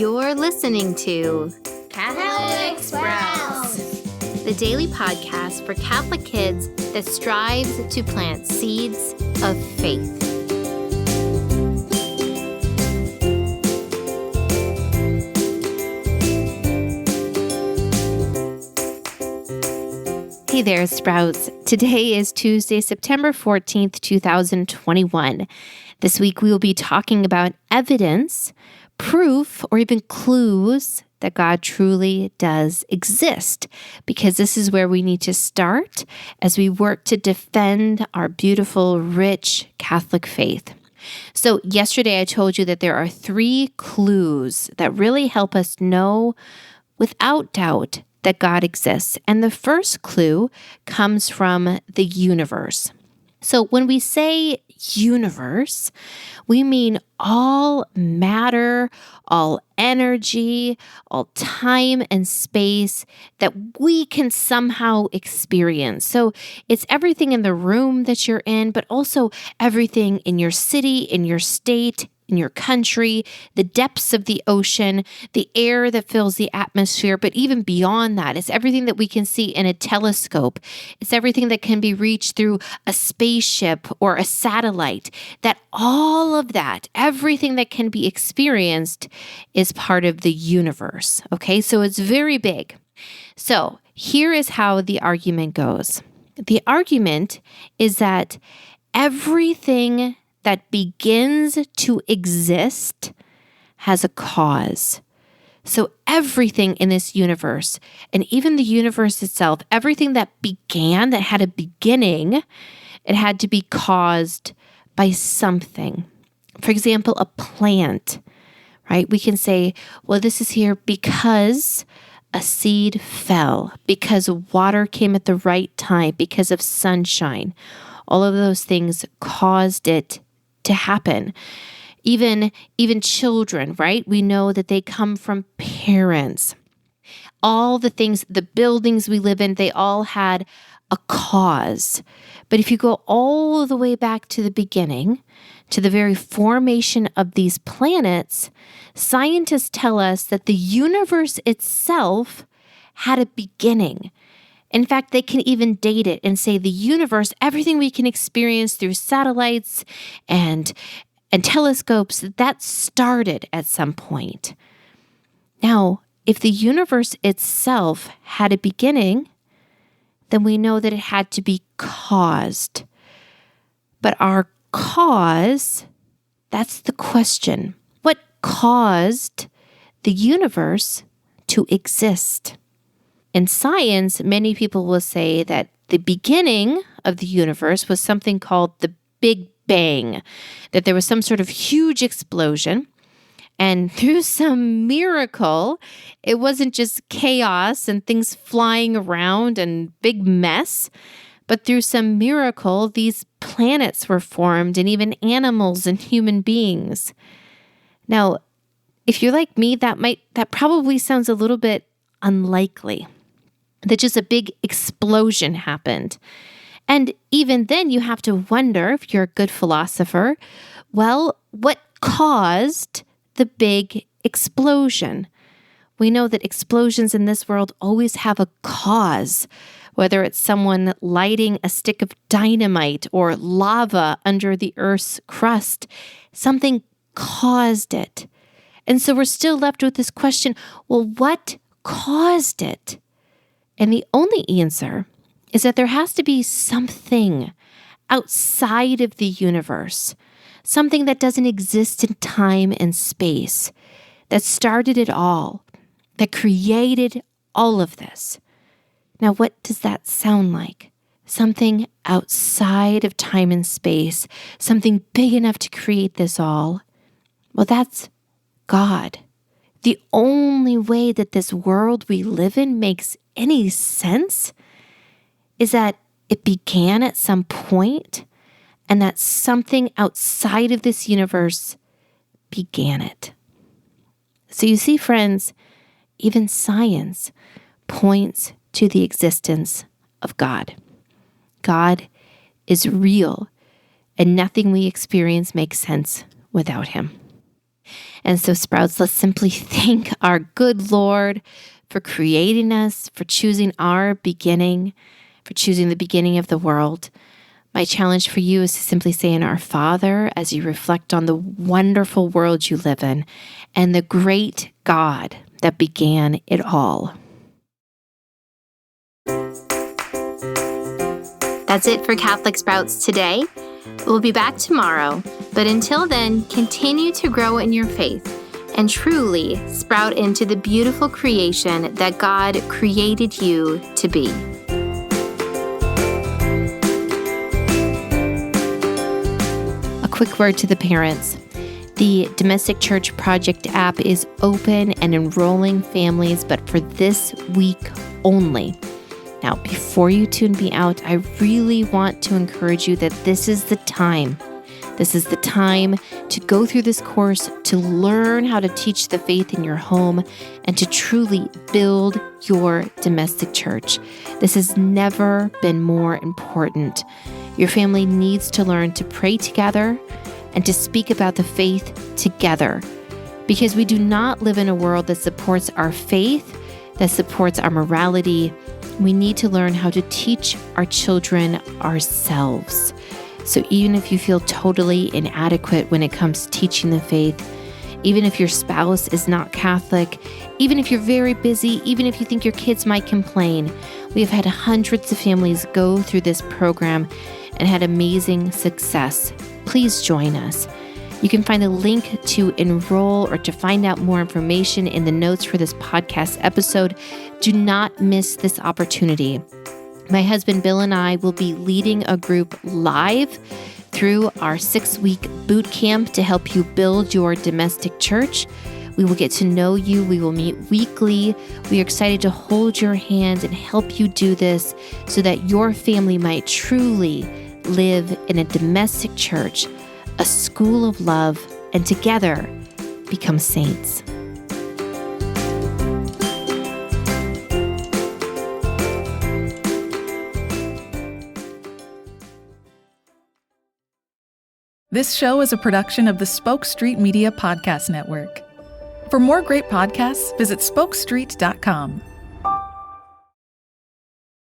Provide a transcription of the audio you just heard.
You're listening to Catholic Sprouts, the daily podcast for Catholic kids that strives to plant seeds of faith. Hey there, Sprouts. Today is Tuesday, September 14th, 2021. This week we will be talking about evidence, proof, or even clues that God truly does exist, because this is where we need to start as we work to defend our beautiful, rich Catholic faith. So yesterday I told you that there are 3 clues that really help us know without doubt that God exists. And the first clue comes from the universe. So when we say universe, we mean all matter, all energy, all time and space that we can somehow experience. So it's everything in the room that you're in, but also everything in your city, in your state, in your country, the depths of the ocean, the air that fills the atmosphere, but even beyond that, it's everything that we can see in a telescope. It's everything that can be reached through a spaceship or a satellite. That all of that, everything that can be experienced is part of the universe. Okay, so it's very big. So here is how the argument goes. The argument is that everything that begins to exist has a cause. So everything in this universe, and even the universe itself, everything that began, that had a beginning, it had to be caused by something. For example, a plant, right? We can say, well, this is here because a seed fell, because water came at the right time, because of sunshine. All of those things caused it to happen. Even children, right? We know that they come from parents. All the things, the buildings we live in, they all had a cause. But if you go all the way back to the beginning, to the very formation of these planets, scientists tell us that the universe itself had a beginning. In fact, they can even date it and say the universe, everything we can experience through satellites and telescopes, that started at some point. Now, if the universe itself had a beginning, then we know that it had to be caused. But our cause, that's the question. What caused the universe to exist? In science, many people will say that the beginning of the universe was something called the Big Bang, that there was some sort of huge explosion, and through some miracle, it wasn't just chaos and things flying around and big mess, but through some miracle, these planets were formed and even animals and human beings. Now, if you're like me, that probably sounds a little bit unlikely. That just a big explosion happened. And even then you have to wonder, if you're a good philosopher, well, what caused the big explosion? We know that explosions in this world always have a cause, whether it's someone lighting a stick of dynamite or lava under the Earth's crust. Something caused it. And so we're still left with this question, well, what caused it? And the only answer is that there has to be something outside of the universe, something that doesn't exist in time and space, that started it all, that created all of this. Now, what does that sound like? Something outside of time and space, something big enough to create this all. Well, that's God. The only way that this world we live in makes any sense is that it began at some point and that something outside of this universe began it. So you see, friends, even science points to the existence of God. God is real, and nothing we experience makes sense without him. And so, Sprouts, let's simply thank our good Lord for creating us, for choosing our beginning, for choosing the beginning of the world. My challenge for you is to simply say in Our Father as you reflect on the wonderful world you live in and the great God that began it all. That's it for Catholic Sprouts today. We'll be back tomorrow, but until then, continue to grow in your faith and truly sprout into the beautiful creation that God created you to be. A quick word to the parents. The Domestic Church Project app is open and enrolling families, but for this week only. Now, before you tune me out, I really want to encourage you that this is the time. This is the time to go through this course, to learn how to teach the faith in your home, and to truly build your domestic church. This has never been more important. Your family needs to learn to pray together and to speak about the faith together, because we do not live in a world that supports our faith, that supports our morality. We need to learn how to teach our children ourselves. So even if you feel totally inadequate when it comes to teaching the faith, even if your spouse is not Catholic, even if you're very busy, even if you think your kids might complain, we have had hundreds of families go through this program and had amazing success. Please join us. You can find a link to enroll or to find out more information in the notes for this podcast episode. Do not miss this opportunity. My husband Bill and I will be leading a group live through our 6-week boot camp to help you build your domestic church. We will get to know you. We will meet weekly. We are excited to hold your hand and help you do this so that your family might truly live in a domestic church, a school of love, and together become saints. This show is a production of the Spoke Street Media Podcast Network. For more great podcasts, visit spokestreet.com.